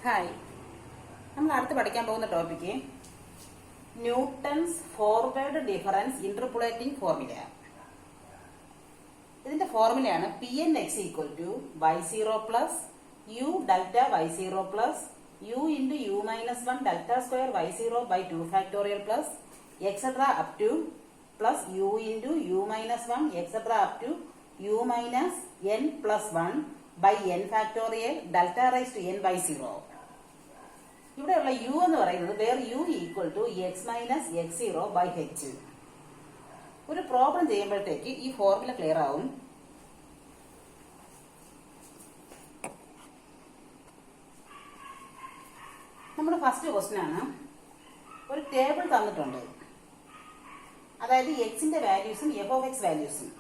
Hi, നമ്മൾ അടുത്ത് പഠിക്കാൻ പോകുന്ന topic Newton's forward difference interpolating formula. ഇതിന്റെ ഫോർമുലയാണ് p n x equal to y0 plus u delta y0 plus u into u minus 1 delta square y0 by 2 factorial plus etcetera up to plus u into u minus 1 etcetera up to u minus n plus 1 by n factorial delta raise to n by 0. ഇവിടെയുള്ള u എന്ന് പറയുന്നത് where u equal to x minus X zero by H. ഒരു problem ചെയ്യുമ്പോഴത്തേക്ക് ഈ formula clear ആവും. നമ്മുടെ first question ആണ്, ഒരു ടേബിൾ തന്നിട്ടുണ്ട്. അതായത് എക്സിന്റെ വാല്യൂസും എഫ് ഓഫ് എക്സ് വാല്യൂസും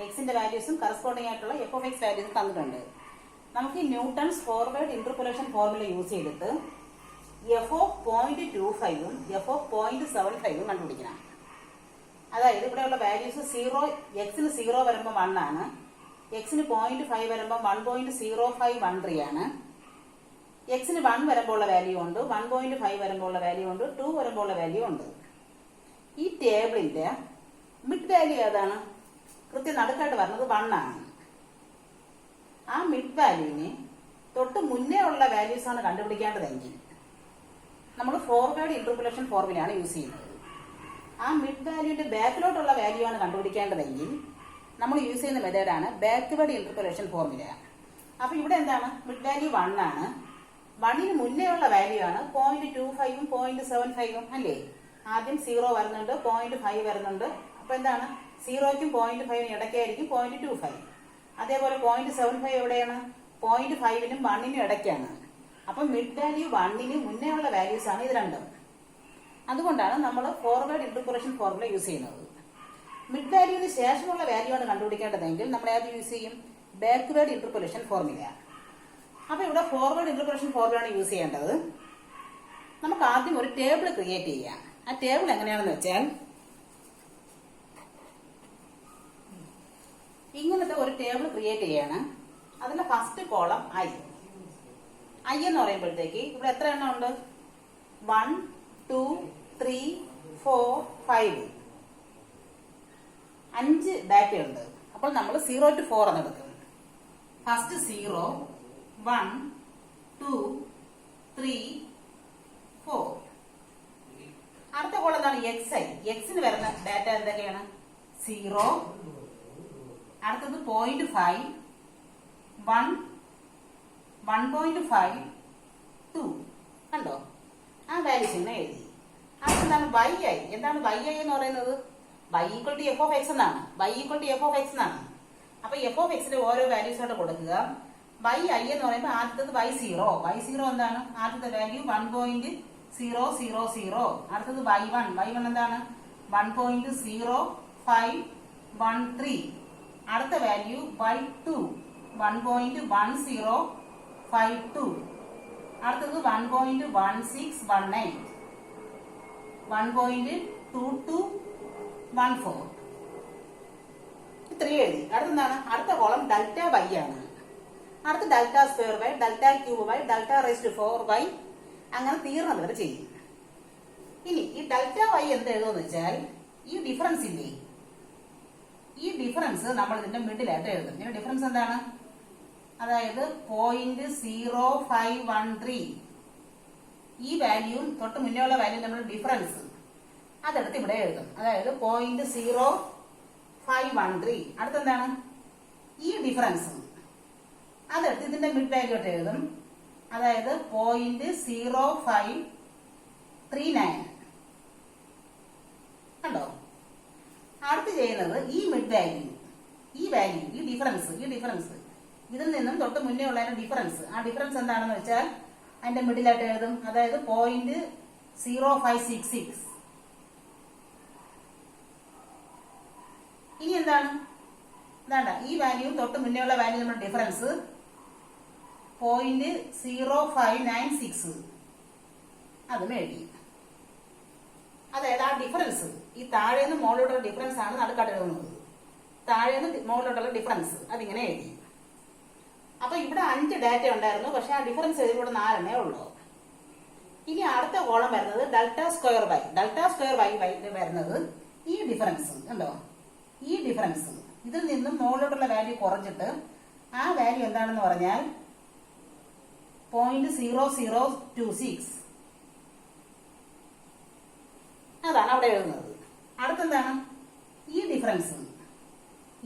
എക്സിന്റെ വാല്യൂസും കറസ്പോണ്ടിങ് ആയിട്ടുള്ള എഫ് ഓഫ് എക്സ് വാല്യൂസും തന്നിട്ടുണ്ട്. നമുക്ക് Newton's forward interpolation formula use ചെയ്തിട്ട് എഫ് ഓഫ് 0.25ഉം എഫ് ഓഫ് 0.75ഉം കണ്ടുപിടിക്കണം. അതായത് ഇവിടെയുള്ള വാല്യൂസ് 0, എക്സിന് 0 വരുമ്പോൾ 1 ആണ്, എക്സിന് 0.5 വരുമ്പോൾ 1.0513 ആണ്, എക്സിന് 1 വരുമ്പോൾ ഉള്ള വാല്യൂ ഉണ്ട്, 1.5 വരുമ്പോൾ ഉള്ള വാല്യൂ ഉണ്ട്, 2 വരുമ്പോൾ ഉള്ള വാല്യൂ ഉണ്ട്. ഈ ടേബിളിന്റെ മിഡ് വാല്യൂ ഏതാണ്? കൃത്യം നടുക്കായിട്ട് വരുന്നത് 1 ആണ്. ആ മിഡ് വാല്യൂവിന് തൊട്ട് മുന്നേ ഉള്ള വാല്യൂസ് ആണ് കണ്ടുപിടിക്കേണ്ടതെങ്കിൽ നമ്മൾ ഫോർവേഡ് ഇന്റർപോളേഷൻ ഫോർമുലയാണ് യൂസ് ചെയ്യുന്നത്. ആ മിഡ് വാല്യൂവിന്റെ ബാക്കിലോട്ടുള്ള വാല്യൂ ആണ് കണ്ടുപിടിക്കേണ്ടതെങ്കിൽ നമ്മൾ യൂസ് ചെയ്യുന്ന മെത്തേഡാണ് ബാക്ക്വേർഡ് ഇന്റർപോളേഷൻ ഫോർമുല. അപ്പൊ ഇവിടെ എന്താണ്? മിഡ് വാല്യൂ 1 ആണ്, 1ന് മുന്നേ ഉള്ള വാല്യൂ ആണ് 0.25ഉം 0.75ഉം അല്ലേ. ആദ്യം 0 വരുന്നുണ്ട്, 0.5 വരുന്നുണ്ട്. അപ്പൊ എന്താണ്? 0ക്കും 0.5നും ഇടയ്ക്കായിരിക്കും 0.25. അതേപോലെ 0.75 എവിടെയാണ്? 0.5നും 1നും ഇടയ്ക്കാണ്. അപ്പൊ മിഡ് വാല്യൂ 1ന് മുന്നേ ഉള്ള വാല്യൂസ് ആണ് ഇത് രണ്ടും. അതുകൊണ്ടാണ് നമ്മൾ ഫോർവേഡ് ഇന്റർപോളേഷൻ ഫോർമുല യൂസ് ചെയ്യുന്നത്. മിഡ് വാല്യൂവിന് ശേഷമുള്ള വാല്യൂ ആണ് കണ്ടുപിടിക്കേണ്ടതെങ്കിൽ നമ്മൾ ഏത് യൂസ് ചെയ്യും? Backward interpolation formula. അപ്പൊ ഇവിടെ ഫോർവേഡ് ഇന്റർപോളേഷൻ ഫോർമുലയാണ് യൂസ് ചെയ്യേണ്ടത്. നമുക്ക് ആദ്യം ഒരു ടേബിൾ ക്രിയേറ്റ് ചെയ്യാം. ആ ടേബിൾ എങ്ങനെയാണെന്ന് വെച്ചാൽ ഇങ്ങനത്തെ ഒരു ടേബിൾ ക്രിയേറ്റ് ചെയ്യാണ്. അതിന്റെ ഫസ്റ്റ് കോളം ഐ എന്ന് പറയുമ്പോഴത്തേക്ക് ഇവിടെ എത്ര എണ്ണം ഉണ്ട്? 1, 2, 3, 4, 5 5 ഡാറ്റ ഉണ്ട്. അപ്പോൾ നമ്മൾ 0 to 4 എന്ന് എടുക്കും. ഫസ്റ്റ് 0, 1, 2, 3, 4. അടുത്ത കോളം എന്താണ്? X I. എക്സിന് വരുന്ന ഡാറ്റ എന്തൊക്കെയാണ്? 0, അടുത്തത് 0.5, 1, 1.5, 2 കണ്ടോ? ആ വാല്യൂസ് ഇങ്ങനെ എഴുതി. അടുത്തെന്താണ്? Y I. എന്താണ് വൈ ഐ എന്ന് പറയുന്നത്? Y equal to F of X എന്നാണ്. Y equal to F of X എന്നാണ്. അപ്പൊ എഫ് ഓഫ് എക്സിന്റെ ഓരോ വാല്യൂസ് ആയിട്ട് കൊടുക്കുക. വൈ ഐ എന്ന് പറയുമ്പോൾ ആദ്യത്തത് y0. y0 എന്താണ്? ആദ്യത്തെ വാല്യൂ 1.000. അടുത്തത് y1. y1 എന്താണ്? 1.0513. അടുത്ത വാല്യൂ y2 1.1052. അടുത്തത് 1.1618, 1.2214. ഇത്രയും എഴുതി. അടുത്തെന്താണ്? അടുത്ത കോളം ഡെൽറ്റ വൈ ആണ്. അടുത്ത delta square Y, delta cube Y, delta raise to 4y, അങ്ങനെ തീർന്നത് വരെ ചെയ്യും. ഇനി ഈ ഡെൽറ്റ വൈ എന്ത് എഴുതുമെന്ന് വെച്ചാൽ ഈ ഡിഫറൻസ് ഇല്ലേ, ഈ ഡിഫറൻസ് നമ്മൾ ഇതിന്റെ മിഡിലായിട്ട് എഴുതും. ഇതിന്റെ ഡിഫറൻസ് എന്താണ്? അതായത് 0.0513 ഈ വാല്യൂവും തൊട്ട് മുന്നേ ഉള്ള വാല്യൂ നമ്മൾ ഡിഫറൻസ് അതെടുത്ത് ഇവിടെ എഴുതും. അതായത് 0.0513. അടുത്തെന്താണ്? ഈ ഡിഫറൻസ് അതെടുത്ത് ഇതിന്റെ മിഡ് വാല്യൂ ആയിട്ട് എഴുതും. അതായത് 0.0539 കണ്ടോ? അടുത്ത് ചെയ്യുന്നത് ഈ മിഡ് വാല്യൂ, ഈ ഡിഫറൻസ് ഇതിൽ നിന്നും തൊട്ട് മുന്നേ ഉള്ള ഡിഫറൻസ്. ആ ഡിഫറൻസ് എന്താണെന്ന് വെച്ചാൽ അതിന്റെ മിഡിലായിട്ട് എഴുതും. അതായത് 0.0566. ഇനി എന്താണ്? ഈ വാല്യൂ തൊട്ട് മുന്നേ ഉള്ള വാല്യൂ നമ്മുടെ ഡിഫറൻസ് 0.0596 അതും എഴുതി. അതായത് ആ ഡിഫറൻസ് ഈ താഴെ നിന്ന് മുകളിലോട്ടുള്ള ഡിഫറൻസ് ആണ് നടുക്കാട്ട് എഴുതുന്നത്. താഴെ നിന്ന് മുകളിലോട്ടുള്ള ഡിഫറൻസ് അതിങ്ങനെ എഴുതി. അപ്പൊ ഇവിടെ 5 ഡാറ്റ ഉണ്ടായിരുന്നു, പക്ഷെ ആ ഡിഫറൻസ് ഇവിടെ 4 ഉള്ളൂ. ഇനി അടുത്ത കോളം വരുന്നത് ഡെൽറ്റ സ്ക്വയർ ബൈ വരുന്നത് ഈ ഡിഫറൻസ് കണ്ടോ, ഈ ഡിഫറൻസ് ഇതിൽ നിന്നും മുകളിലോട്ടുള്ള വാല്യൂ കുറച്ചിട്ട് ആ വാല്യൂ എന്താണെന്ന് പറഞ്ഞാൽ 0.0026 അതാണ് അവിടെ എഴുതുന്നത്. അടുത്തെന്താണ് ഈ ഡിഫറൻസ്,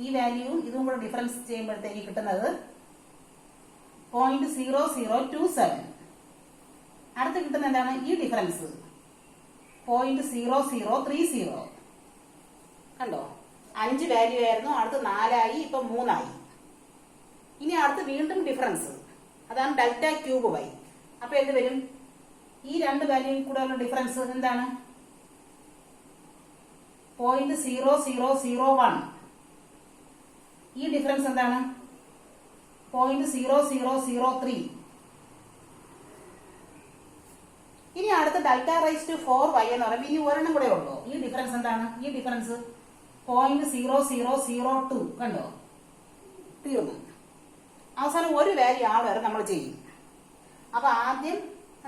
ഈ വാല്യൂവും ഇതും കൂടെ ഡിഫറൻസ് ചെയ്യുമ്പോഴത്തേക്ക് കിട്ടുന്നത് 0.0027. അടുത്ത് കിട്ടുന്ന എന്താണ് ഈ ഡിഫറൻസ് 0.0030. കണ്ടോ, 5 വാല്യൂ ആയിരുന്നു, അടുത്ത് 4 ആയി, ഇപ്പൊ 3 ആയി. ഇനി അടുത്ത് വീണ്ടും ഡിഫറൻസ്, അതാണ് ഡെൽറ്റ ക്യൂബ് ബൈ. അപ്പൊ എന്ത് വരും, ഈ 2 വാല്യൂ കൂടെ ഉള്ള ഡിഫറൻസ് എന്താണ് 0.0001. ഈ ഡിഫറൻസ് എന്താണ് 0.0003. ഇനി അടുത്ത ഡെൽറ്റ റൈസ് ടു 4y എന്ന് പറയുമ്പോൾ ഇനി ഒരെണ്ണം കൂടെ ഉള്ളൂ. ഈ ഡിഫറൻസ് എന്താണ്, ഈ ഡിഫറൻസ് 0.0002. കണ്ടോ, തീർന്നു. അവസാനം ഒരു വാല്യൂ ആൾ വരെ നമ്മൾ ചെയ്യും. അപ്പൊ ആദ്യം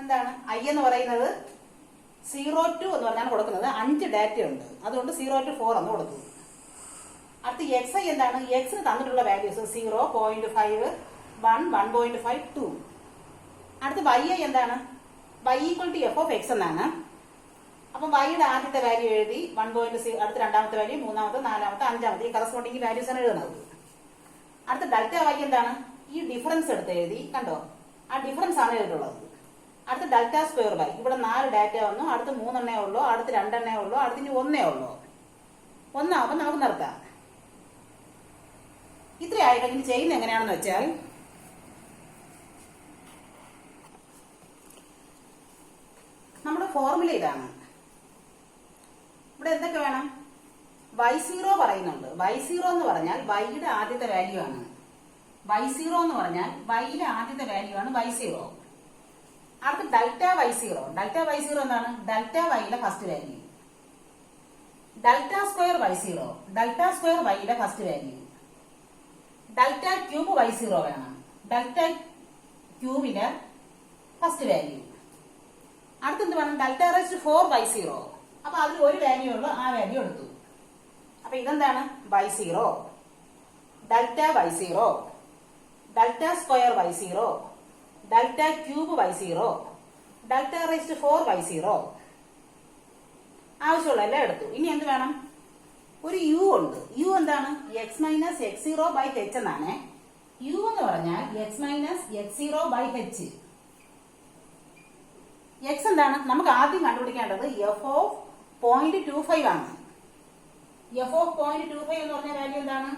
എന്താണ് ഐ എന്ന് പറയുന്നത് 0 എന്ന് പറഞ്ഞാണ് കൊടുക്കുന്നത്. 5 ഡാറ്റ ഉണ്ട്, അതുകൊണ്ട് 0 to 4 എന്ന് കൊടുത്തു. അടുത്ത് എക്സ് ഐ എന്താണ്, എക്സിന് തന്നിട്ടുള്ള വാല്യൂസ് 0.5, 1, 1.5, 2. അടുത്ത് വൈ ഐ എന്താണ്, y equal to F of X എന്നാണ്. അപ്പം വൈയുടെ ആദ്യത്തെ വാല്യൂ എഴുതി 1.0, അടുത്ത രണ്ടാമത്തെ വാല്യൂ, മൂന്നാമത്തെ, നാലാമത്തെ, അഞ്ചാമത്തെ, ഈ കറസ്പോണ്ടിങ് വാല്യൂസ് ആണ് എഴുതുന്നത്. അടുത്ത ഡെൽറ്റ വൈ എന്താണ്, ഈ ഡിഫറൻസ് എടുത്ത് എഴുതി. കണ്ടോ, ആ ഡിഫറൻസ് ആണ് എഴുതിയിട്ടുള്ളത്. അടുത്ത ഡെൽറ്റ സ്ക്വയർ ബൈ, ഇവിടെ 4 ഡാറ്റ വന്നു, അടുത്ത് 3 എണ്ണേ ഉള്ളൂ, അടുത്ത് 2 എണ്ണേ ഉള്ളൂ, അടുത്ത് ഇനി 1 ഉള്ളൂ. 1 ആവുമ്പോൾ നമുക്ക് നിർത്താം. ഇത്രയായി കഴിഞ്ഞ് ചെയ്യുന്നത് എങ്ങനെയാണെന്ന് വെച്ചാൽ, നമ്മുടെ ഫോർമുല ഇതാണ്. ഇവിടെ എന്തൊക്കെ വേണം, y0 പറയുന്നുണ്ട്. y0 എന്ന് പറഞ്ഞാൽ വൈയുടെ ആദ്യത്തെ വാല്യൂ ആണ്. y0 എന്ന് പറഞ്ഞാൽ വൈയുടെ ആദ്യത്തെ വാല്യൂ ആണ് y0. അടുത്ത ഡെൽറ്റ y0. ഡെൽറ്റ y0 എന്താണ്, ഡെൽറ്റ വൈയുടെ first value. Delta square y0, delta square വൈയുടെ first value. Delta cube y0 വേണം, ഡെൽറ്റ ക്യൂബിന്റെ ഫസ്റ്റ് വാല്യൂ. അടുത്തെന്ത് വേണം, ഡെൽറ്റ റൈസ് ടു 4y0. അപ്പൊ അതിൽ ഒരു വാല്യൂ ഉള്ളു, ആ വാല്യൂ എടുത്തു. അപ്പൊ ഇതെന്താണ് y0, delta y0, delta square y0, delta cube y0, delta raise to 4y0. ആവശ്യമുള്ള എല്ലാം എടുത്തു. ഇനി എന്ത് വേണം, ഒരു യു ഉണ്ട്. യു എന്താണ്, X minus x0 by h എന്നാണ്. യു എന്ന് പറഞ്ഞാൽ X minus x0 by h. X എന്താണ്, നമുക്ക് ആദ്യം കണ്ടുപിടിക്കേണ്ടത് എഫ് ഓഫ് 0.25 ആണ്. എഫ് ഓഫ് 0.25 എന്ന് പറഞ്ഞ വാല്യൂ എന്താണ്,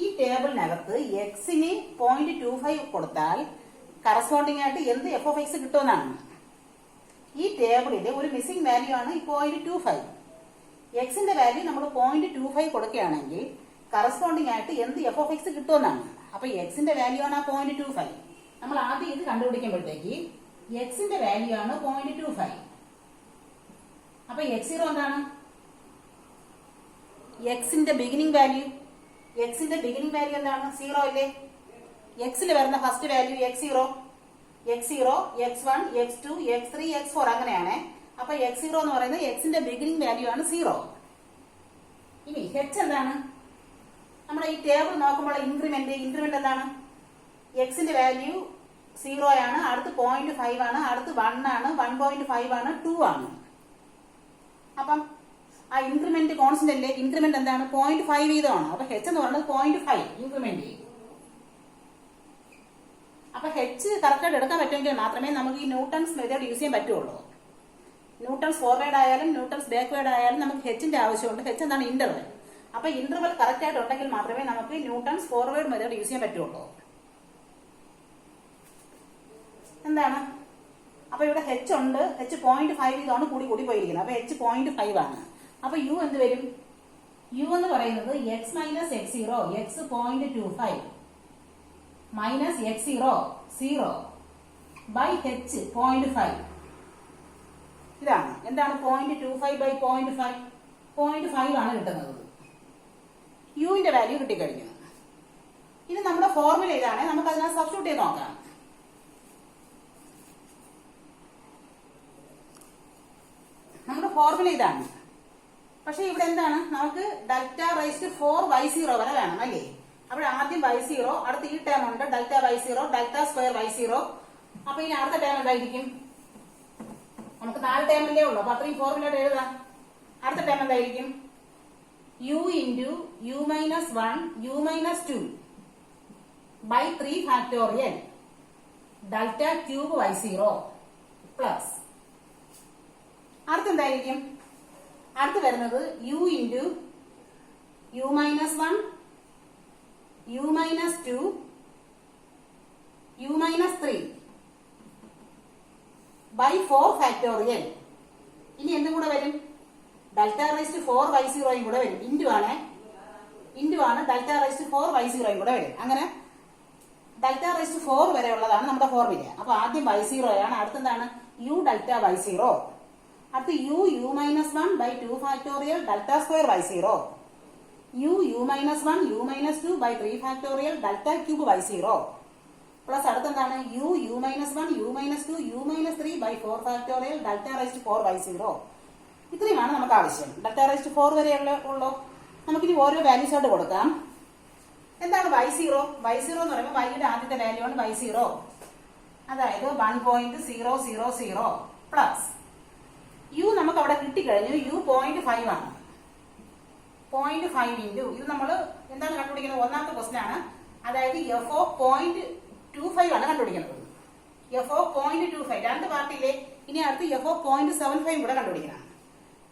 ഈ ടേബിളിനകത്ത് എക്സിന് 0.25 കൊടുത്താൽ കറസ്പോണ്ടിങ് ആയിട്ട് എന്ത് എഫ് ഓഫ് എക്സ് കിട്ടുമെന്നാണ്. ഈ ടേബിളിലെ ഒരു മിസ്സിംഗ് വാല്യൂ ആണ് ഈ 0.25. എക്സിന്റെ വാല്യൂ നമ്മൾ 0.25 കൊടുക്കുകയാണെങ്കിൽ കറസ്പോണ്ടിങ് ആയിട്ട് എന്ത് എഫ് ഓഫ് എക്സ് കിട്ടുമെന്നാണ്. അപ്പൊ എക്സിന്റെ വാല്യൂ ആണ് ആ 0.25. നമ്മൾ ആദ്യം ഇത് കണ്ടുപിടിക്കുമ്പോഴത്തേക്ക് എക്സിന്റെ വാല്യൂ ആണ് 0.25. അപ്പൊ x0 എന്താണ്, എക്സിന്റെ ബിഗിനിങ് വാല്യൂ. എക്സിന്റെ ബിഗിനിങ് വാല്യൂ എന്താണ്, 0 അല്ലേ. എക്സിൽ വരുന്ന first value x0, x0, x1, x2, x3, x4 അങ്ങനെയാണ്. അപ്പൊ x0 എന്ന് പറയുന്നത് എക്സിന്റെ ബിഗിനിങ് വാല്യൂ ആണ് 0. ഇനി h എന്താണ്, നമ്മുടെ ഈ ടേബിൾ നോക്കുമ്പോൾ ഇൻക്രിമെന്റ് എന്താണ്, എക്സിന്റെ വാല്യൂ 0 ആണ്, അടുത്ത് 0.5 ആണ്, അടുത്ത് 1 ആണ്, 1.5 ആണ്, 2 ആണ്. അപ്പം ആ ഇൻക്രിമെന്റ് കോൺസ്റ്റന്റ് അല്ലേ, ഇൻക്രിമെന്റ് എന്താണ് 0.5 വീതമാണ്. അപ്പൊ h എന്ന് പറയുന്നത് 0.5 ഇൻക്രിമെന്റ്. അപ്പൊ h കറക്റ്റായിട്ട് എടുക്കാൻ പറ്റുമെങ്കിൽ മാത്രമേ നമുക്ക് ഈ ന്യൂട്ടൺസ് മെത്തേഡ് യൂസ് ചെയ്യാൻ പറ്റുള്ളൂ. ന്യൂട്ടൺസ് ഫോർവേഡ് ആയാലും ന്യൂട്ടൺസ് ബാക്ക്വേഡ് ആയാലും നമുക്ക് ഹെച്ചിന്റെ ആവശ്യമുണ്ട്. h എന്താണ്, ഇന്റർവെൽ. അപ്പൊ ഇന്റർവെൽ കറക്റ്റ് ആയിട്ട് ഉണ്ടെങ്കിൽ മാത്രമേ നമുക്ക് ന്യൂട്ടൺസ് ഫോർവേഡ് മെത്തേഡ് യൂസ് ചെയ്യാൻ പറ്റുള്ളൂ. എന്താണ്, അപ്പൊ ഇവിടെ h ഉണ്ട്, h 0.5 ഇതാണ് കൂടി കൂടി പോയിരിക്കുന്നത്. അപ്പൊ h 0.5 ആണ്. അപ്പൊ u എന്ത് വരും, u എന്ന് പറയുന്നത് X minus x0, x 0.25 minus x0 0 by h 0.5. ഇതാണ് എന്താണ് 0.25 ബൈ 0.5, 0.5 ആണ് കിട്ടുന്നത്. യുവിന്റെ വാല്യൂ കിട്ടിക്കഴിഞ്ഞു. ഇനി നമ്മുടെ ഫോർമുല ഇതാണ്, നമുക്ക് അതിനകത്ത് സബ്സ്റ്റിറ്റ്യൂട്ട് ചെയ്ത് നോക്കാം. നമ്മുടെ ഫോർമുല ഇതാണ്. പക്ഷെ ഇവിടെ എന്താണ്, നമുക്ക് ഡെൽറ്റ റൈസ് ടു 4y0 വരെ വേണം അല്ലേ? അപ്പോൾ ആദ്യം y0, അടുത്ത ഈ ടേം ഉണ്ട് delta y0, delta square y0. അപ്പൊ ഇനി അടുത്ത ടേം എന്തായിരിക്കും? നമുക്ക് 4 ടേമല്ലേ ഉള്ളൂ, അപ്പൊ അത്രയും ഫോർമുല എഴുതാം. അടുത്ത ടേം എന്തായിരിക്കും? u into u minus 1 u minus 2 by 3 factorial delta cube y0 plus. അടുത്ത എന്തായിരിക്കും? അടുത്ത് വരുന്നത് u into u minus 1 u minus 2 u minus 3 by 4 factorial. ഇനി എന്തും കൂടെ വരും? ഡെൽറ്റ റൈസ് ടു 4y0 കൂടെ വരും. ഇൻറ്റു ആണ് ഡെൽറ്റ റൈസ് ടു 4y0 കൂടെ വരും. അങ്ങനെ ഡെൽറ്റ റൈസ് ടു 4 വരെ ഉള്ളതാണ് നമ്മുടെ ഫോർമുല. അപ്പൊ ആദ്യം y0 ആണ്, അടുത്തെന്താണ്? u ഡെൽറ്റ y0, അടുത്ത് u minus 1 by 2 factorial delta square y0, u minus 1 u minus 2 by 3 factorial delta cube y0 plus അടുത്തെന്താണ്? u minus 1 u minus 2 u minus 3 by 4 factorial delta raise to 4y0. ഇത്രയുമാണ് നമുക്ക് ആവശ്യം. Delta raise to 4 വരെ ഉള്ളൂ. നമുക്കിനി ഓരോ values ആയിട്ട് കൊടുക്കാം. എന്താണ് y0? y0 എന്ന് പറയുമ്പോൾ വൈയുടെ ആദ്യത്തെ വാല്യൂ ആണ് y0, അതായത് 1.000 പ്ലസ് u നമുക്ക് അവിടെ കിട്ടിക്കഴിഞ്ഞു. u 0.5 ആണ്. 0.5 ഇൻറ്റു ഇത് നമ്മൾ എന്താണ് കണ്ടുപിടിക്കുന്നത്? ഒന്നാമത്തെ ക്വസ്റ്റ്യൻ ആണ്, അതായത് f ഓഫ് 0.25 ആണ് കണ്ടുപിടിക്കുന്നത്. f ഓഫ് 0.25 രണ്ട് പാർട്ടിയിലെ. ഇനി അടുത്ത് f ഓഫ് 0.75 കൂടെ കണ്ടുപിടിക്കണം.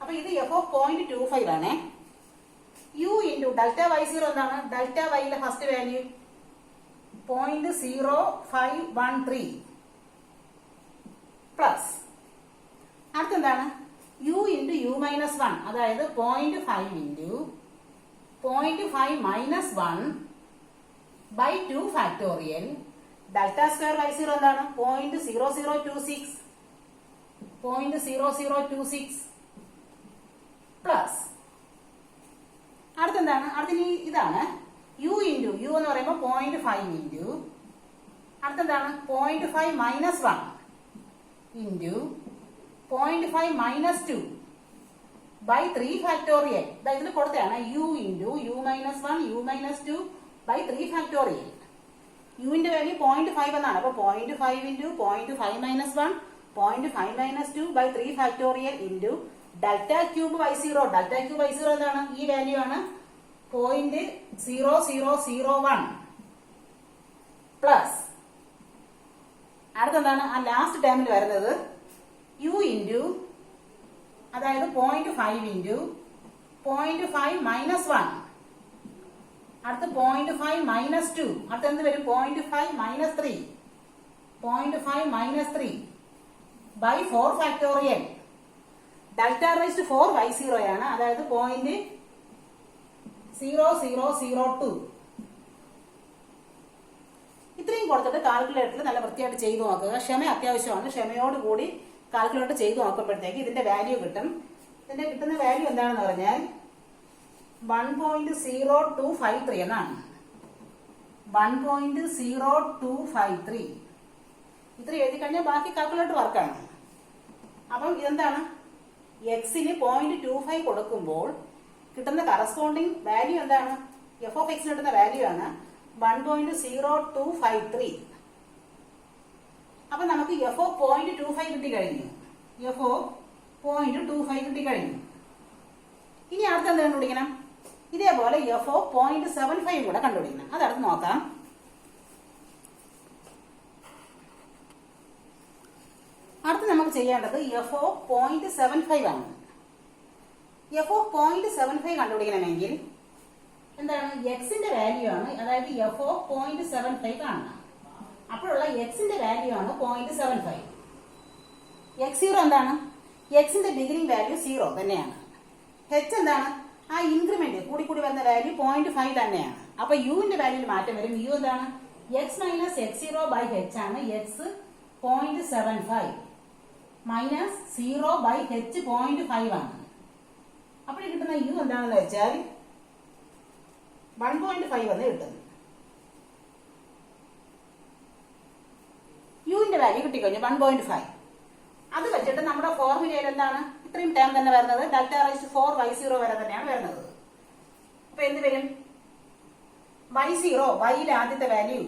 അപ്പൊ ഇത് f ഓഫ് 0.25 ആണ്. u ഇൻറ്റു ഡെൽറ്റ y0 എന്താണ്? ഡെൽറ്റ വൈയിലെ ഫസ്റ്റ് വാല്യൂ 0.0513 പ്ലസ് അടുത്തെന്താണ്? u ഇൻറ്റു u മൈനസ് 1, അതായത് 0.5 into 0.5 minus 1 by 2 factorial delta square y0 എന്താണ്? 0.0026 പ്ലസ് അടുത്തെന്താണ്? അടുത്ത ഇതാണ് u ഇൻറ്റു u എന്ന് പറയുമ്പോൾ 0.5 ഇൻറ്റു അടുത്തെന്താണ്? 0.5 minus 1 into 0.5 minus 2 by 3 factorial. ഇതിൽ കൊടുത്തതാണ് u into u minus 1 u minus 2 by 3 factorial. യുവിന്റെ വാല്യൂ 0.5 എന്നാണ്. അപ്പൊ 0.5 into 0.5 minus 1 0.5 minus 2 by 3 factorial into delta cube y0. Delta cube y0 എന്താണ്? ഈ വാല്യൂ ആണ് 0.0001 പ്ലസ് അടുത്തെന്താണ്? ആ ലാസ്റ്റ് ടേമിൽ വരുന്നത് u ഇൻറ്റു അതായത് 0.5 ഇൻറ്റു 0.5 മൈനസ് 1 അടുത്ത് 0.5 മൈനസ് 2 അടുത്ത് എന്ത് വരും? 0.5 minus 3 0.5 minus 3 by 4 factorial. Delta raise to 4y0 ആണ്, അതായത് 0.0002. ഇത്രയും കൊടുത്തിട്ട് കാൽക്കുലേറ്ററിൽ നല്ല വൃത്തിയായിട്ട് ചെയ്തു നോക്കുക. ക്ഷമ അത്യാവശ്യമാണ്. ക്ഷമയോടുകൂടി കാൽക്കുലേറ്റ് ചെയ്തു നോക്കുമ്പോഴത്തേക്ക് ഇതിന്റെ വാല്യൂ കിട്ടും. ഇതിന്റെ കിട്ടുന്ന വാല്യൂ എന്താണെന്ന് പറഞ്ഞാൽ 1.0253 എന്നാണ്. 1.0253 ഇത്ര എഴുതി കഴിഞ്ഞാൽ ബാക്കി കാൽക്കുലേറ്റർ വർക്കാണ്. അപ്പം ഇതെന്താണ്? എക്സിന് 0.25 കൊടുക്കുമ്പോൾ കിട്ടുന്ന കറസ്പോണ്ടിങ് വാല്യൂ എന്താണ്? f ഓഫ് എക്സിന് കിട്ടുന്ന വാല്യൂ ആണ് 1.0253. അപ്പൊ നമുക്ക് f ഓഫ് 0.25 കിട്ടിക്കഴിഞ്ഞു. f of 0.25 കിട്ടിക്കഴിഞ്ഞു. ഇനി അടുത്ത് എന്ത് കണ്ടുപിടിക്കണം? ഇതേപോലെ f ഓഫ് 0.75 കൂടെ കണ്ടുപിടിക്കണം. അതടുത്ത് നോക്കാം. അടുത്ത് നമുക്ക് ചെയ്യേണ്ടത് f ഓഫ് 0.75 ആണ്. f ഓഫ് 0.75 കണ്ടുപിടിക്കണമെങ്കിൽ എന്താണ്? എക്സിന്റെ വാല്യൂ ആണ്, അതായത് f ഓഫ് 0.75 കാണണം. അപ്പോഴുള്ള എക്സിന്റെ വാല്യൂ ആണ് 0.75. x0 എന്താണ്? എക്സിന്റെ ബിഗിനിങ് വാല്യൂ 0 തന്നെയാണ്. h എന്താണ്? ആ ഇൻക്രിമെന്റ് കൂടി കൂടി വരുന്ന വാല്യൂ 0.5 തന്നെയാണ്. അപ്പൊ യുവിന്റെ വാല്യൂവിൽ മാറ്റം വരും. യു എന്താണ്? x minus x0 by h ആണ്. x 0.75 മൈനസ് 0 ബൈ h 0.5 ആണ്. അപ്പോൾ കിട്ടുന്ന യു എന്താണെന്ന് വെച്ചാൽ 1.5 എന്ന് കിട്ടുന്നു. വാല്യൂ കിട്ടിക്കഴിഞ്ഞു 1.5. അത് വെച്ചിട്ട് നമ്മുടെ ഫോർമുലയിൽ എന്താണ് ഇത്രയും ടേം തന്നെ വരുന്നത് ഡെൽറ്റ റൈസ് ടു 4y0 വരെ തന്നെയാണ് വരുന്നത്. അപ്പൊ എന്ത് വരും? y0 വൈയിലെ ആദ്യത്തെ value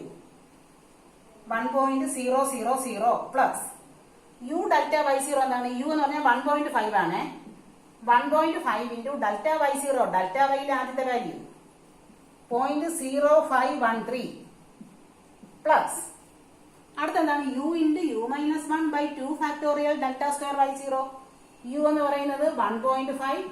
1.000 plus u delta y0 എന്താണ്? യു എന്ന് പറഞ്ഞാൽ 1.5 ആണ്. 1.5 ഇൻറ്റു ഡെൽറ്റ y0 ഡെൽറ്റ വൈയിലെ ആദ്യത്തെ വാല്യൂ 0.0513 പ്ലസ് അടുത്തെന്താണ്? U into u minus 1/2 factorial delta square y0. U എന്ന് പറയുന്നത് 1.5,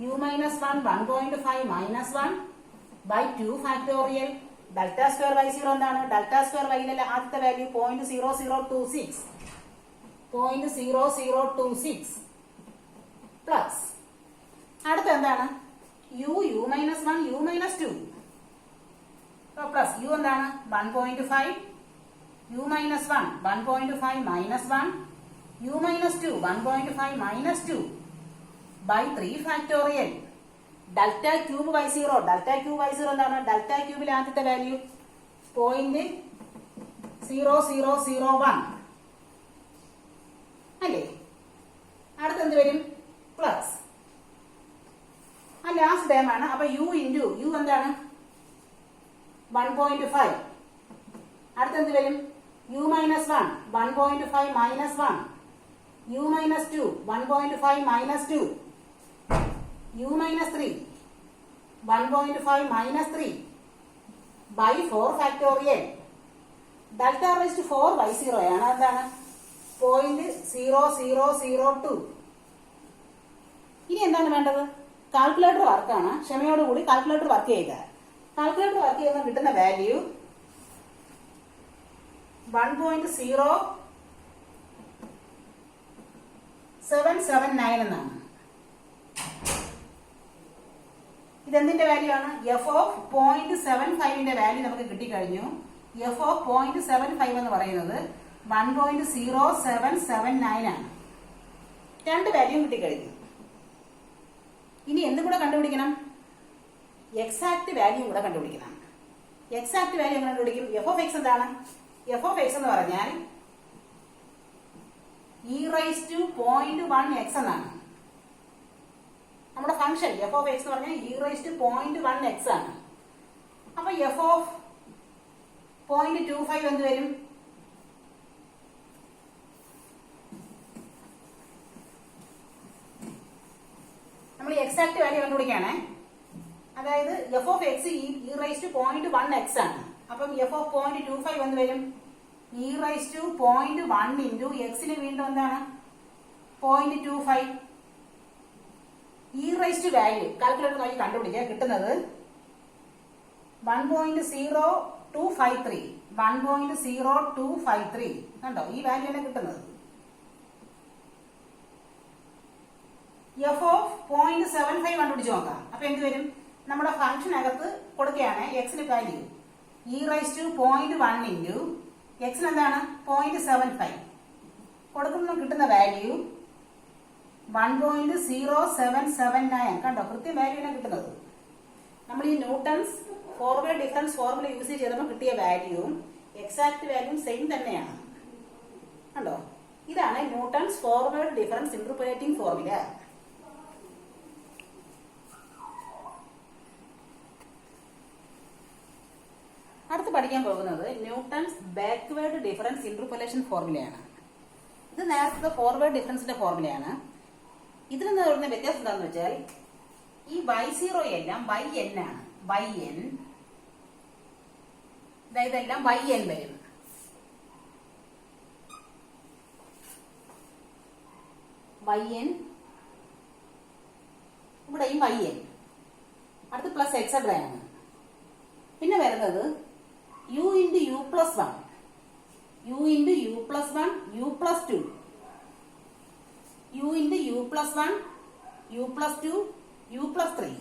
U minus 1 1.5 minus 1/2 factorial delta square y0 എന്താണ്? ഡെൽറ്റ സ്ക്വയർ വൈയിലെ ആദ്യത്തെ വാല്യൂ 0.0026 പ്ലസ് അടുത്ത എന്താണ്? U minus 1 U minus 2 plus U എന്താണ്? 1.5 U minus 1 1.5 minus 1 U minus 2 1.5 minus 2/3 factorial delta cube y0 delta cube y0 എന്താണ്? Delta ക്യൂബിലെ ആദ്യത്തെ value 0.0001 അല്ലേ? അടുത്തെന്ത് വരും? Plus ആ ലാസ്റ്റ് ടേം ആണ്. അപ്പൊ യു ഇൻറ്റു യു എന്താണ്? 1.5. അടുത്തെന്ത് വരും? U minus 1 1.5 minus 1 U minus 2 1.5 minus 2 u minus 3 1.5 minus 3/4 factorial delta raise to 4y0 ആണ്. എന്താണ്? 0.0002. ഇനി എന്താണ് വേണ്ടത്? കാൽക്കുലേറ്റർ വർക്കാണ്. ക്ഷമയോടുകൂടി കാൽക്കുലേറ്റർ വർക്ക് ചെയ്യുക. കാൽക്കുലേറ്റർ വർക്ക് ചെയ്യുന്ന കിട്ടുന്ന വാല്യൂ 1.0779 എന്നാണ്. ഇതെന്തിന്റെ വാല്യൂ ആണ്? എഫ് ഓഫ് 0.75ന്റെ വാല്യൂ നമുക്ക് കിട്ടിക്കഴിഞ്ഞു. എഫ് ഓഫ് 0.75 എന്ന് പറയുന്നത് 1.0779 ആണ്. രണ്ട് വാല്യൂ കിട്ടിക്കഴിഞ്ഞു. ഇനി എന്തും കൂടെ കണ്ടുപിടിക്കണം? എക്സാക്ട് വാല്യൂ കൂടെ കണ്ടുപിടിക്കണം. എക്സാക്ട് വാല്യൂ എങ്ങനെ കണ്ടുപിടിക്കും? എഫ് ഓഫ് എക്സ് എന്താണ്? എഫ് ഓഫ് എക്സ് എന്ന് പറഞ്ഞാൽ e⁻1x എന്നാണ് നമ്മുടെ ഫംഗ്ഷൻ. എഫ് ഓഫ് എക്സ് എന്ന് പറഞ്ഞാൽ e⁻1x ആണ്. അപ്പൊ എഫ് ഓഫ് 0.25 എന്ത് വരും? നമ്മൾ എക്സാക്ട് വാല്യൂ കണ്ടുപിടിക്കുകയാണ്. അതായത് എഫ് ഓഫ് എക്സ് e⁻1x ആണ്. അപ്പം എഫ് ഓഫ് 0.25 എന്ത് വരും? e⁻1 ഇൻറ്റു എക്സിന് വീണ്ടും എന്താണ്? 0.25. വാല്യൂ കാൽക്കുലേറ്റർ നോക്കി കണ്ടുപിടിക്കുക. കിട്ടുന്നത് 1.0253 1.0253 കണ്ടോ? ഈ വാല്യൂ ആണ് കിട്ടുന്നത്. എഫ് ഓഫ് 0.75 കണ്ടുപിടിച്ച് നോക്കാം. അപ്പൊ എന്ത് വരും? നമ്മുടെ ഫംഗ്ഷനകത്ത് കൊടുക്കുകയാണ് എക്സിന് വാല്യൂ e⁻1 ഇൻറ്റു എക്സിന് എന്താണ്? 0.75 കൊടുക്കുമ്പോൾ കിട്ടുന്ന വാല്യൂ 1.0779. കണ്ടോ? കൃത്യം വാല്യൂ ആണ് കിട്ടുന്നത്. നമ്മൾ ഈ Newton's forward difference formula use ചെയ്തപ്പോൾ കിട്ടിയ വാല്യൂവും എക്സാക്ട് വാല്യൂവും സെയിം തന്നെയാണ്. കണ്ടോ? ഇതാണ് ന്യൂട്ടൺസ് ഫോർവേഡ് ഡിഫറൻസ് ഇന്റർപോലേറ്റിംഗ് ഫോർമുല. അടുത്ത് പഠിക്കാൻ പോകുന്നത് ന്യൂട്ടൺസ് ബാക്ക്വേർഡ് ഡിഫറൻസ് ഇന്റർപോലേഷൻ ഫോർമുലയാണ്. ഇത് നേരത്തെ ഫോർവേഡ് ഡിഫറൻസിന്റെ ഫോർമുലയാണ്. ഇതിൽ നിന്ന് വരുന്ന വ്യത്യാസം എന്താണെന്ന് വെച്ചാൽ ഈ y0 എല്ലാം yn ആണ്. yn ഇതെല്ലാം yn വരും. yn ഇവിടെയും yn. അടുത്ത് പ്ലസ് എക്സെട്ര ആണ്. പിന്നെ വരുന്നത് u into u plus 1 u into u plus 1 u plus 2 u into u plus 1 u plus 2 u plus 3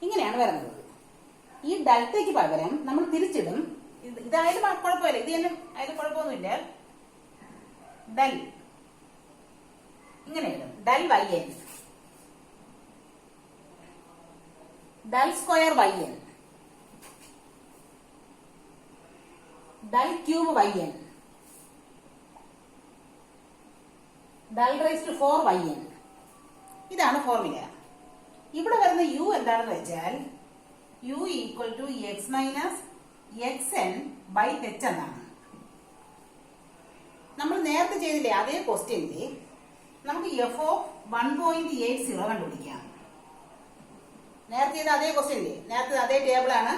ഇങ്ങനെയാണ് വരുന്നത്. ഈ ഡെൽറ്റയ്ക്ക് പകരം നമ്മൾ തിരിച്ചിടും. ഇതായാലും കുഴപ്പമില്ല, ഇത് തന്നെ ആയാലും കുഴപ്പമൊന്നുമില്ല. ഡെൽ ഇങ്ങനെ ഇടും. Del yn del square yn del cube yn del raise to 4yn. ഇതാണ് ഫോർമുല. ഇവിടെ വരുന്ന യു എന്താണെന്ന് വെച്ചാൽ u equal to x minus x n by h എന്നാണ്. നമ്മൾ നേരത്തെ ചെയ്തില്ലേ അതേ ക്വസ്റ്റ്യനിൽ നമുക്ക് എഫ് ഓഫ് 1.80 കണ്ടുപിടിക്കാം. നേരത്തെ ചെയ്ത അതേ ക്വസ്റ്റ്യനില്ലേ, നേരത്തെ അതേ ടേബിളാണ്,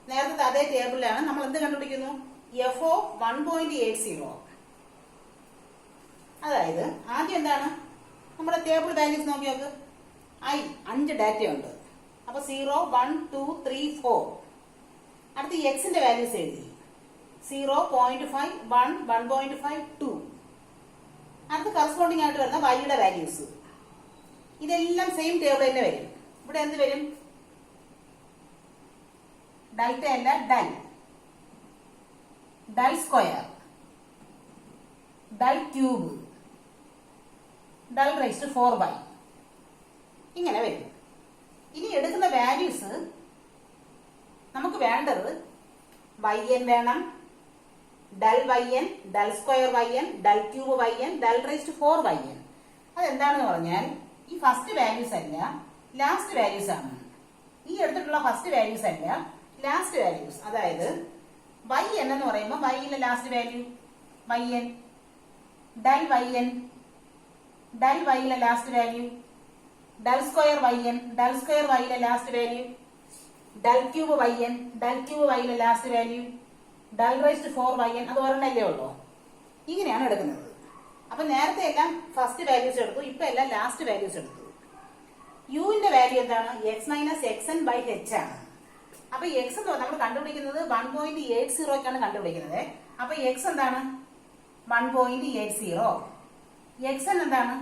നേരത്തെ അതേ ടേബിളിലാണ് നമ്മൾ എന്ത് കണ്ടുപിടിക്കുന്നു, എഫ് ഓഫ് 1.80. അതായത് ആദ്യം എന്താണ് നമ്മുടെ ടേബിൾ വാല്യൂസ് നോക്കി നോക്ക്. 5 ഡാറ്റയുണ്ട്. അപ്പൊ 0, 1, 2, 3, 4. അടുത്ത് എക്സിന്റെ വാല്യൂസ് എഴുതി 0.5, 1, 1.5, 2. അടുത്ത് കറസ്പോണ്ടിങ് ആയിട്ട് വരുന്ന വൈയുടെ വാല്യൂസ്. ഇതെല്ലാം സെയിം ടേബിൾ തന്നെ വരും. ഇവിടെ എന്ത് വരും, ഡെൽറ്റ അല്ല del, del square, del cube, del raise to 4y ഇങ്ങനെ വരും. ഇനി എടുക്കുന്ന വാല്യൂസ് നമുക്ക് വേണ്ടത് yn വേണം, del yn, del square yn, del cube yn, del raise to 4yn. അതെന്താണെന്ന് പറഞ്ഞാൽ ഈ ഫസ്റ്റ് വാല്യൂസ് അല്ല ലാസ്റ്റ് വാല്യൂസ് ആണ്. ഈ എടുത്തിട്ടുള്ള ഫസ്റ്റ് വാല്യൂസ് അല്ല ലാസ്റ്റ് വാല്യൂസ്. അതായത് yn എന്ന് പറയുമ്പോൾ yയിലെ last value yn, del yn, del yയിലെ last value del square yn, del square yയിലെ last value del cube yn, del cube yയിലെ last value del raise to 4yn. അത് ഒരെണ്ണല്ലേ ഉള്ളൂ. ഇങ്ങനെയാണ് എടുക്കുന്നത്. അപ്പൊ നേരത്തെ എല്ലാം ഫസ്റ്റ് വാല്യൂസ് എടുത്തു, ഇപ്പൊ എല്ലാം ലാസ്റ്റ് വാല്യൂസ് എടുത്തു. യുവിന്റെ വാല്യൂ എന്താണ്, X minus x n by h ആണ്. അപ്പൊ എക്സ് എന്ന് നമ്മൾ കണ്ടുപിടിക്കുന്നത് 1.80 കണ്ടുപിടിക്കുന്നത്. അപ്പൊ എക്സ് എന്താണ് 1.80. എക്സ് എൻ എന്താണ്,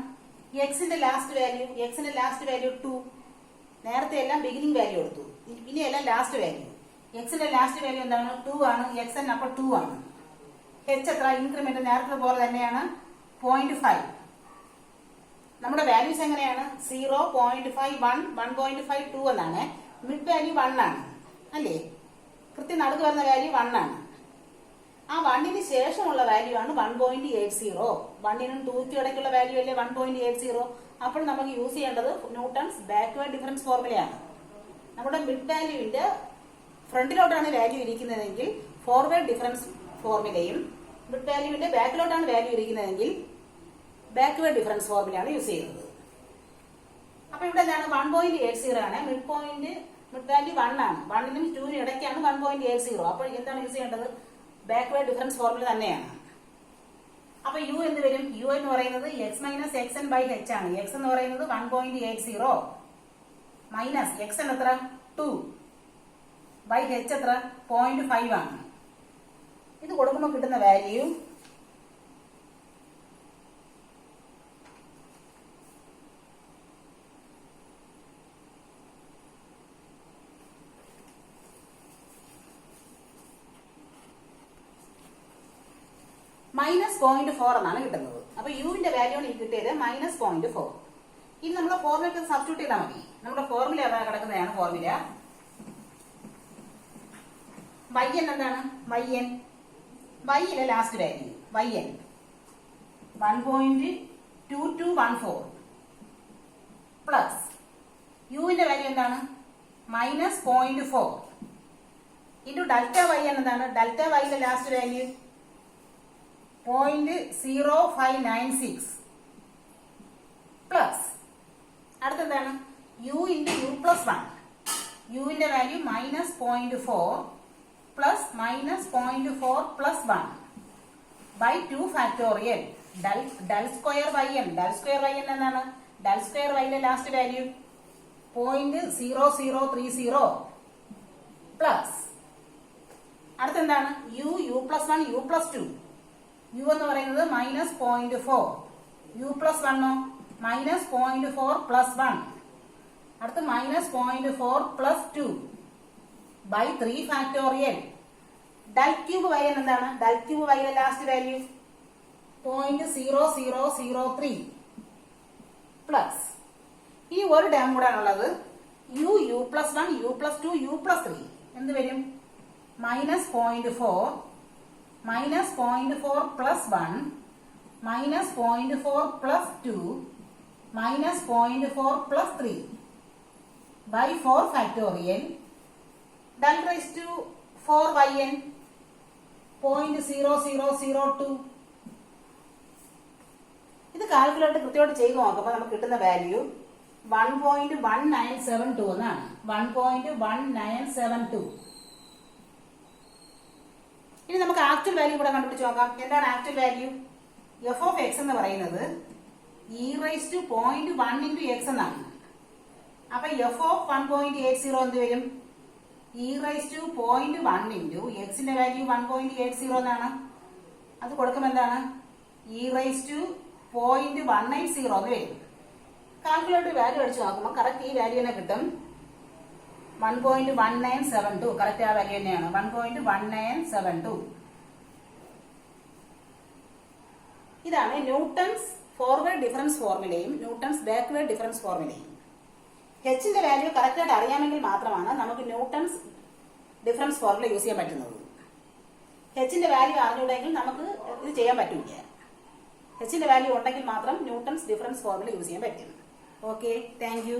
എക്സിന്റെ ലാസ്റ്റ് വാല്യൂ, എക്സിന്റെ ലാസ്റ്റ് വാല്യൂ 2. നേരത്തെ എല്ലാം ബിഗിനിങ് വാല്യൂ എടുത്തു, ഇനി എല്ലാം ലാസ്റ്റ് വാല്യൂ. എക്സിന്റെ ലാസ്റ്റ് വാല്യൂ എന്താണ് 2 ആണ്. എക്സ് എൻ അപ്പോൾ 2 ആണ്. എച്ച് എത്ര, ഇൻക്രിമെന്റ് നേരത്തെ പോലെ തന്നെയാണ് 0.5. നമ്മുടെ വാല്യൂസ് എങ്ങനെയാണ് 0.5, 1, 1.5, 2 എന്നാണ്. മിഡ് വാല്യൂ 1 ആണ് അല്ലേ, കൃത്യം നടുക്ക് വരുന്ന വാല്യൂ 1 ആണ്. ആ 1ന് ശേഷമുള്ള വാല്യൂ ആണ് 1.80. 1നും 2ക്കും ഇടയ്ക്കുള്ള വാല്യൂ അല്ലേ 1.80. അപ്പോൾ നമുക്ക് യൂസ് ചെയ്യേണ്ടത് ന്യൂട്ടൺസ് ബാക്ക്വേർഡ് ഡിഫറൻസ് ഫോർമുലയാണ്. നമ്മുടെ മിഡ് വാല്യൂവിന്റെ ഫ്രണ്ടിലോട്ടാണ് വാല്യൂ ഇരിക്കുന്നതെങ്കിൽ ഫോർവേഡ് ഡിഫറൻസ് ഫോർമുലയും, മിഡ് വാല്യൂവിന്റെ ബാക്കിലോട്ടാണ് വാല്യൂ ഇരിക്കുന്നതെങ്കിൽ ബാക്ക്വേർഡ് ഡിഫറൻസ് ഫോർമുലയാണ് യൂസ് ചെയ്യുന്നത്. അപ്പൊ ഇവിടെ എന്താണ് 1.80 ആണ്. മിഡ് വാല്യൂ 1 ആണ്. 1നും 2നും ഇടയ്ക്കാണ് 1.80. അപ്പോൾ എന്താണ് യൂസ് ചെയ്യേണ്ടത്, ബാക്ക്വേർഡ് ഡിഫറൻസ് ഫോർമുല തന്നെയാണ്. അപ്പൊ യു എന്ത് വരും, യു എന്ന് പറയുന്നത് X minus x n by h ആണ്. എക്സ് എന്ന് പറയുന്നത് 1.80 മൈനസ് എക്സ് എൻ എത്ര 2 ബൈ എച്ച് എത്ര 0.5 ആണ്. ഇത് കൊടുക്കുമ്പോൾ കിട്ടുന്ന വാല്യൂ -0.4 എന്നാണ് കിട്ടുന്നത്. അപ്പൊ യുവിന്റെ വാല്യൂ ആണ് ഈ കിട്ടിയത് -0.4. ഇനി നമ്മുടെ ഫോർമുല സബ്സ്റ്റിറ്റ്യൂട്ട് ചെയ്താൽ മതി. നമ്മുടെ ഫോർമുല കിടക്കുന്നതാണ് ഫോർമുല. yn എന്താണ്, yയിലെ ലാസ്റ്റ് വാല്യൂ yn 1.2214 പ്ലസ് യുവിന്റെ വാല്യൂ എന്താണ് -0.4 ഇൻറ്റു ഡെൽറ്റ yn എന്താണ്, ഡെൽറ്റ yയിലെ ലാസ്റ്റ് വാല്യൂ 0.0596 പ്ലസ് അടുത്തെന്താണ് യു ഇൻറ്റു യു പ്ലസ് 1. യുവിന്റെ value -0.4 plus -0.4 plus 1 by 2 factorial del square yn. Del square yn എന്താണ്, ഡൽ സ്ക്വയർ yയിലെ ലാസ്റ്റ് വാല്യൂ 0.0030 പ്ലസ് അടുത്തെന്താണ് u plus 1 u plus 2. U എന്ന് പറയുന്നത് -0.4, U plus 1 -0.4 plus 1. അടുത്ത് -0.4 plus 2 by 3 factorial. Del cube y എന്താണ്, del cube yയിലെ last value 0.0003 plus ഇനി ഒരു ടേം കൂടെ ആണുള്ളത് u plus 1 u plus 2 u plus 3 എന്ത് വരും -0.4 plus 1 minus 0.4 plus 2 minus 0.4 plus 3 by 4 factorial del raised to 4yn 0.0002. ഇത് കാൽക്കുലേറ്റർ കൃത്യമായിട്ട് ചെയ്ത് നോക്കുമ്പോൾ നമുക്ക് കിട്ടുന്ന വാല്യൂ 1.1972 എന്നാണ്. 1.1972. ഇനി നമുക്ക് ആക്ച്വൽ വാല്യൂ കൂടെ കണ്ടുപിടിച്ച് നോക്കാം. എന്താണ് actual value? F of x എന്ന് പറയുന്നത് e raise to 0.1 into x എന്നാണ്. അപ്പൊ എഫ് ഓഫ് 1.80 എന്ത് വരും? ഇ റൈസ് ടു 0.1 ഇൻറ്റു എക്സിന്റെ വാല്യൂ 1.80 എന്നാണ്. അത് കൊടുക്കുമ്പോൾ എന്താണ്? ഇ റൈസ് ടു 0.180 എന്ന് വരും. കാൽക്കുലേറ്റർ വാല്യൂ അടിച്ചു നോക്കുമ്പോൾ കറക്റ്റ് ഈ വാല്യൂ തന്നെ കിട്ടും. 1.1972. കറക്റ്റ് ആ വാല്യൂ തന്നെയാണ്. 1.1972. ഇതാണ് ന്യൂട്ടൺസ് ഫോർവേഡ് ഡിഫറൻസ് ഫോർമുലയും ന്യൂട്ടൺസ് ബാക്ക്വേർഡ് ഡിഫറൻസ് ഫോർമുലയും. എച്ചിന്റെ വാല്യൂ കറക്റ്റായിട്ട് അറിയാമെങ്കിൽ മാത്രമാണ് നമുക്ക് ന്യൂട്ടൺസ് ഡിഫറൻസ് ഫോർമുല യൂസ് ചെയ്യാൻ പറ്റുന്നത്. എച്ചിന്റെ വാല്യൂ അറിഞ്ഞുകൂടെങ്കിൽ നമുക്ക് ഇത് ചെയ്യാൻ പറ്റില്ല. എച്ചിന്റെ വാല്യൂ ഉണ്ടെങ്കിൽ മാത്രം ന്യൂട്ടൺസ് ഡിഫറൻസ് ഫോർമുല യൂസ് ചെയ്യാൻ പറ്റും. Okay, thank you.